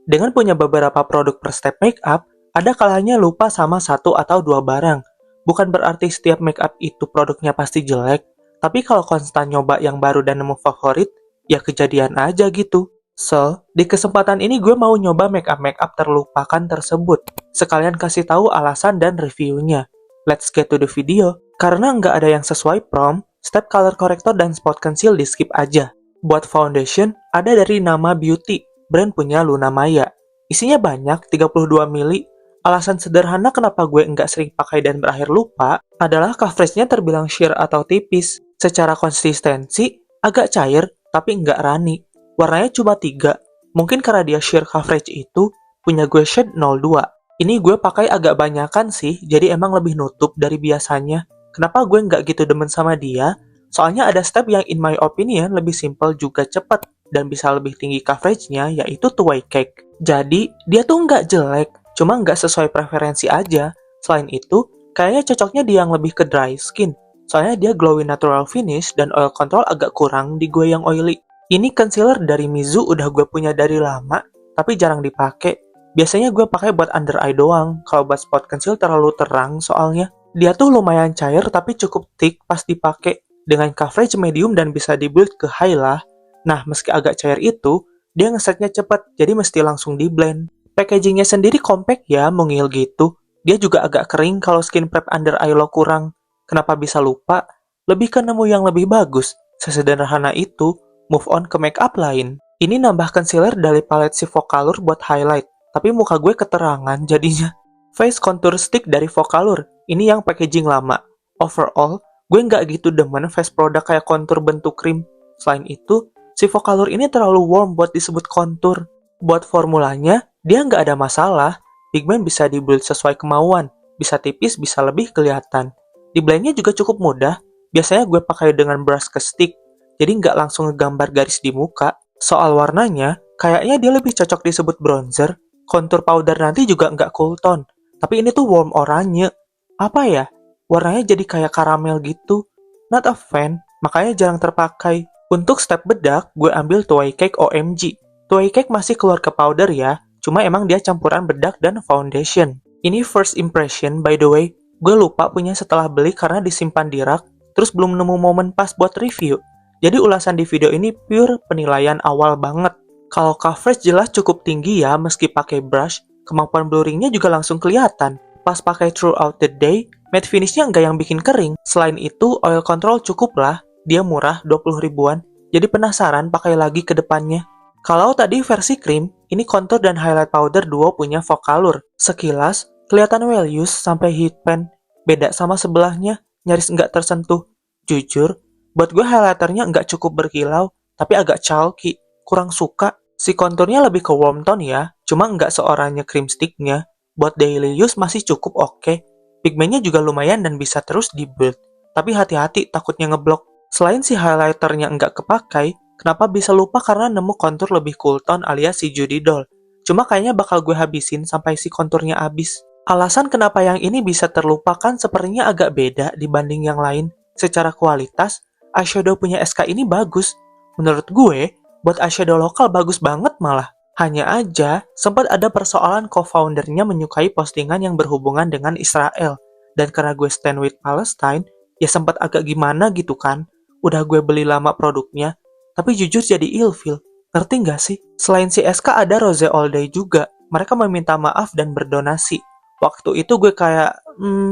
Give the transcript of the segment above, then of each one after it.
Dengan punya beberapa produk per step makeup, ada kalanya lupa sama satu atau dua barang. Bukan berarti setiap makeup itu produknya pasti jelek, tapi kalau konstan nyoba yang baru dan nemu favorit, ya kejadian aja gitu. So, di kesempatan ini gue mau nyoba makeup-makeup terlupakan tersebut. Sekalian kasih tahu alasan dan reviewnya. Let's get to the video. Karena nggak ada yang sesuai prompt, step color corrector dan spot conceal di skip aja. Buat foundation, ada dari Nama Beauty, brand punya Luna Maya. Isinya banyak, 32 mili. Alasan sederhana kenapa gue nggak sering pakai dan berakhir lupa adalah coveragenya terbilang sheer atau tipis. Secara konsistensi, agak cair, tapi nggak runny. Warnanya cuma 3. Mungkin karena dia sheer coverage itu, punya gue shade 02. Ini gue pakai agak banyakan sih, jadi emang lebih nutup dari biasanya. Kenapa gue nggak gitu demen sama dia? Soalnya ada step yang in my opinion lebih simple juga cepet dan bisa lebih tinggi coveragenya, yaitu two-way cake. Jadi, dia tuh nggak jelek, cuma nggak sesuai preferensi aja. Selain itu, kayaknya cocoknya dia yang lebih ke dry skin. Soalnya dia glowy natural finish dan oil control agak kurang di gue yang oily. Ini concealer dari Mizu udah gue punya dari lama, tapi jarang dipakai. Biasanya gue pakai buat under eye doang, kalau buat spot conceal terlalu terang soalnya. Dia tuh lumayan cair tapi cukup thick pas dipakai, dengan coverage medium dan bisa di-build ke high lah. Nah, meski agak cair itu, dia ngesetnya cepet, jadi mesti langsung di-blend. Packagingnya sendiri compact ya, mungil gitu. Dia juga agak kering kalau skin prep under eye lo kurang. Kenapa bisa lupa? Lebih ke nemu yang lebih bagus. Sesederhana itu, move on ke makeup lain. Ini nambah concealer dari palette si Focalure buat highlight, tapi muka gue keterangan jadinya. Face contour stick dari Focalure, ini yang packaging lama. Overall, gue nggak gitu demen face produk kayak kontur bentuk krim. Selain itu, si Focalure ini terlalu warm buat disebut kontur. Buat formulanya, dia nggak ada masalah. Pigmen bisa di-build sesuai kemauan, bisa tipis, bisa lebih kelihatan. Di blendnya juga cukup mudah, biasanya gue pakai dengan brush ke stick, jadi nggak langsung ngegambar garis di muka. Soal warnanya, kayaknya dia lebih cocok disebut bronzer. Kontur powder nanti juga nggak cool tone, tapi ini tuh warm oranye. Apa ya? Warnanya jadi kayak karamel gitu. Not a fan, makanya jarang terpakai. Untuk step bedak, gue ambil Two Way Cake OMG. Two Way Cake masih keluar ke powder ya, cuma emang dia campuran bedak dan foundation. Ini first impression, by the way. Gue lupa punya setelah beli karena disimpan di rak, terus belum nemu momen pas buat review. Jadi ulasan di video ini pure penilaian awal banget. Kalau coverage jelas cukup tinggi ya meski pakai brush, kemampuan blurringnya juga langsung kelihatan. Pas pakai throughout the day, matte finishnya nggak yang bikin kering. Selain itu, oil control cukup lah, dia murah 20 ribuan, jadi penasaran pakai lagi ke depannya. Kalau tadi versi krim, ini contour dan highlight powder duo punya Focalure. Sekilas, kelihatan well used sampai heat pen. Beda sama sebelahnya, nyaris nggak tersentuh. Jujur, buat gue highlighternya nggak cukup berkilau, tapi agak chalky. Kurang suka. Si konturnya lebih ke warm tone ya, cuma nggak seorangnya cream sticknya. Buat daily use masih cukup oke. Pigmennya juga lumayan dan bisa terus di-build. Tapi hati-hati takutnya ngeblok. Selain si highlighternya nggak kepakai, kenapa bisa lupa karena nemu kontur lebih cool tone alias si Judy Doll. Cuma kayaknya bakal gue habisin sampai si konturnya habis. Alasan kenapa yang ini bisa terlupakan sepertinya agak beda dibanding yang lain. Secara kualitas, eyeshadow punya SK ini bagus. Menurut gue, buat eyeshadow lokal bagus banget malah. Hanya aja, sempat ada persoalan co-foundernya menyukai postingan yang berhubungan dengan Israel. Dan karena gue stand with Palestine, ya sempat agak gimana gitu kan. Udah gue beli lama produknya, tapi jujur jadi ilfeel. Ngerti nggak sih? Selain si SK ada Rose All Day juga. Mereka meminta maaf dan berdonasi. Waktu itu gue kayak,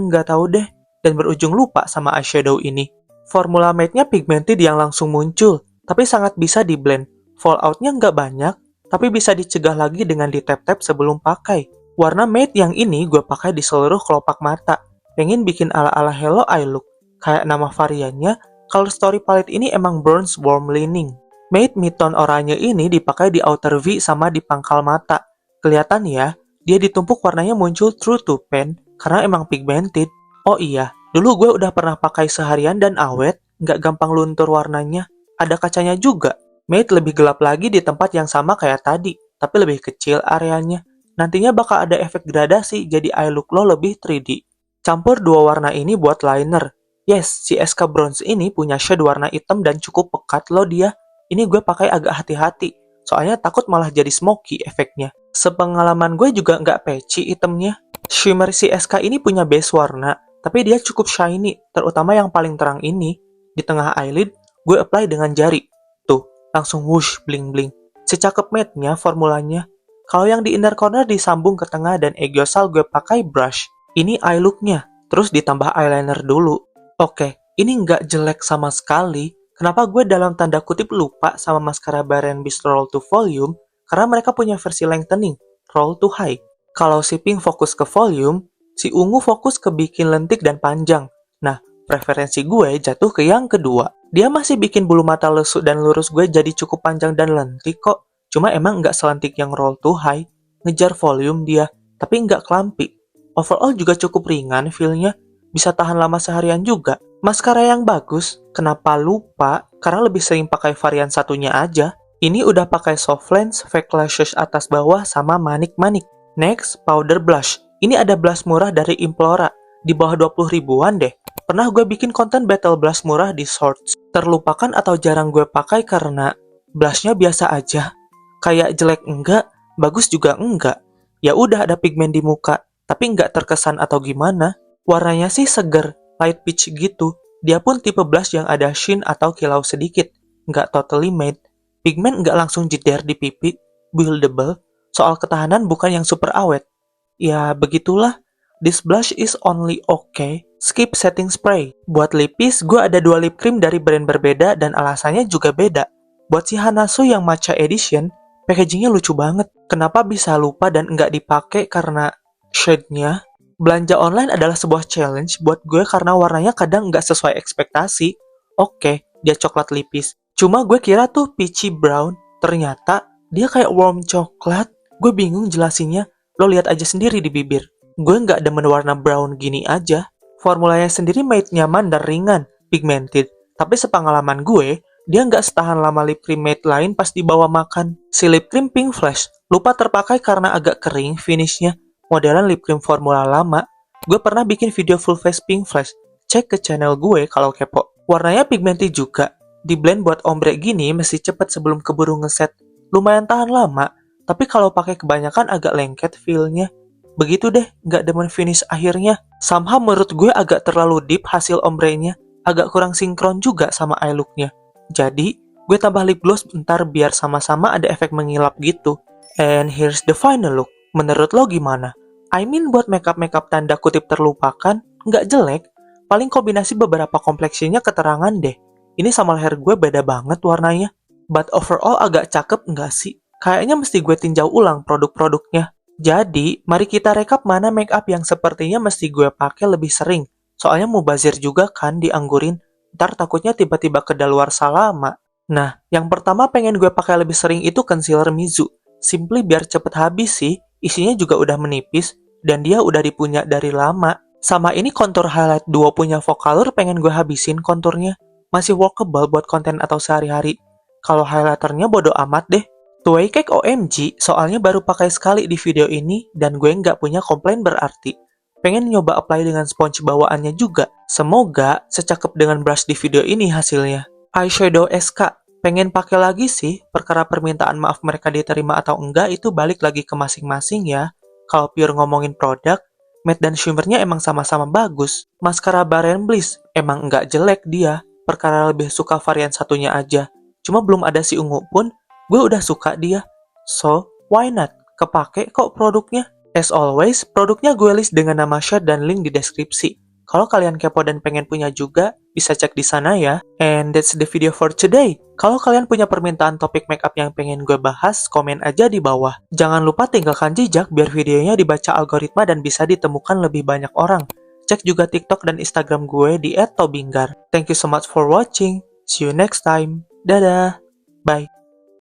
nggak tahu deh. Dan berujung lupa sama eyeshadow ini. Formula matte-nya pigmented yang langsung muncul, tapi sangat bisa di-blend. Fallout-nya nggak banyak, tapi bisa dicegah lagi dengan di-tap-tap sebelum pakai. Warna matte yang ini gue pakai di seluruh kelopak mata. Pengen bikin ala-ala Hello Eye look. Kayak nama variannya, color story palette ini emang bronze warm leaning. Matte mid-tone oranye ini dipakai di outer V sama di pangkal mata. Kelihatan ya, dia ditumpuk warnanya muncul true to pen karena emang pigmented. Oh iya, dulu gue udah pernah pakai seharian dan awet, nggak gampang luntur warnanya. Ada kacanya juga. Matte lebih gelap lagi di tempat yang sama kayak tadi, tapi lebih kecil areanya. Nantinya bakal ada efek gradasi, jadi eye look lo lebih 3D. Campur dua warna ini buat liner. Yes, si SK Bronze ini punya shade warna hitam dan cukup pekat lo dia. Ini gue pakai agak hati-hati, soalnya takut malah jadi smoky efeknya. Sepengalaman gue juga nggak patchy itemnya. Shimmer CSK ini punya base warna, tapi dia cukup shiny, terutama yang paling terang ini. Di tengah eyelid, gue apply dengan jari. Tuh, langsung whoosh bling-bling. Secakep matte-nya formulanya. Kalau yang di inner corner disambung ke tengah dan Aegyossal gue pakai brush. Ini eye look-nya, terus ditambah eyeliner dulu. Oke, ini nggak jelek sama sekali. Kenapa gue dalam tanda kutip lupa sama maskara Bare & Beast Roll to Volume? Karena mereka punya versi lengthening, Roll to High. Kalau si pink fokus ke volume, si ungu fokus ke bikin lentik dan panjang. Nah, preferensi gue jatuh ke yang kedua. Dia masih bikin bulu mata lesu dan lurus gue jadi cukup panjang dan lentik kok. Cuma emang nggak selentik yang Roll to High. Ngejar volume dia, tapi nggak clumpy. Overall juga cukup ringan feel-nya. Bisa tahan lama seharian juga. Maskara yang bagus, kenapa lupa? Karena lebih sering pakai varian satunya aja. Ini udah pakai soft lens, fake lashes atas bawah, sama manik-manik. Next, powder blush. Ini ada blush murah dari Implora. Di bawah 20 ribuan deh. Pernah gue bikin konten battle blush murah di Shorts. Terlupakan atau jarang gue pakai karena blushnya biasa aja. Kayak jelek enggak, bagus juga enggak. Ya udah ada pigmen di muka, tapi enggak terkesan atau gimana. Warnanya sih seger, light peach gitu. Dia pun tipe blush yang ada sheen atau kilau sedikit. Enggak totally matte. Pigmen enggak langsung jeder di pipi. Buildable. Soal ketahanan bukan yang super awet. Ya begitulah. This blush is only okay. Skip setting spray. Buat lipis, gue ada 2 lip cream dari brand berbeda dan alasannya juga beda. Buat si Hanasu yang matcha edition, packagingnya lucu banget. Kenapa bisa lupa dan nggak dipakai karena shade-nya? Belanja online adalah sebuah challenge buat gue karena warnanya kadang nggak sesuai ekspektasi. Oke, dia coklat lipis. Cuma gue kira tuh peachy brown. Ternyata dia kayak warm coklat. Gue bingung jelasinnya. Lo lihat aja sendiri di bibir. Gue nggak demen warna brown gini aja. Formulanya sendiri matte nyaman dan ringan, pigmented. Tapi sepengalaman gue, dia nggak setahan lama lip cream matte lain pas dibawa makan. Si lip cream Pink Flash lupa terpakai karena agak kering finishnya. Modelan lip cream formula lama. Gue pernah bikin video full face Pink Flash. Cek ke channel gue kalau kepo. Warnanya pigmented juga. Di blend buat ombre gini mesti cepet sebelum keburu ngeset. Lumayan tahan lama, tapi kalau pakai kebanyakan agak lengket feel-nya. Begitu deh, nggak demen finish akhirnya. Somehow menurut gue agak terlalu deep hasil ombre-nya. Agak kurang sinkron juga sama eye look-nya. Jadi, gue tambah lip gloss bentar biar sama-sama ada efek mengilap gitu. And here's the final look. Menurut lo gimana? I mean buat makeup-makeup tanda kutip terlupakan, nggak jelek. Paling kombinasi beberapa kompleksinya keterangan deh. Ini sama leher gue beda banget warnanya. But overall agak cakep nggak sih? Kayaknya mesti gue tinjau ulang produk-produknya. Jadi, mari kita rekap mana makeup yang sepertinya mesti gue pakai lebih sering. Soalnya mubazir juga kan dianggurin. Ntar takutnya tiba-tiba kedaluarsa lama. Nah, yang pertama pengen gue pakai lebih sering itu concealer Mizu. Simply biar cepet habis sih. Isinya juga udah menipis. Dan dia udah dipunya dari lama. Sama ini contour highlight duo punya Vocalour pengen gue habisin konturnya. Masih workable buat konten atau sehari-hari. Kalau highlighternya bodo amat deh. Tway Cake OMG, soalnya baru pakai sekali di video ini dan gue nggak punya komplain berarti. Pengen nyoba apply dengan sponge bawaannya juga. Semoga secakep dengan brush di video ini hasilnya. Eyeshadow SK, pengen pakai lagi sih, perkara permintaan maaf mereka diterima atau enggak itu balik lagi ke masing-masing ya. Kalau pure ngomongin produk, matte dan shimmernya emang sama-sama bagus. Maskara Bare & Bliss, emang nggak jelek dia, perkara lebih suka varian satunya aja. Cuma belum ada si ungu pun, gue udah suka dia. So, why not? Kepake kok produknya. As always, produknya gue list dengan nama shade dan link di deskripsi. Kalau kalian kepo dan pengen punya juga, bisa cek di sana ya. And that's the video for today. Kalau kalian punya permintaan topik makeup yang pengen gue bahas, komen aja di bawah. Jangan lupa tinggalkan jejak biar videonya dibaca algoritma dan bisa ditemukan lebih banyak orang. Cek juga TikTok dan Instagram gue di @tobinggar. Thank you so much for watching. See you next time. Dadah. Bye.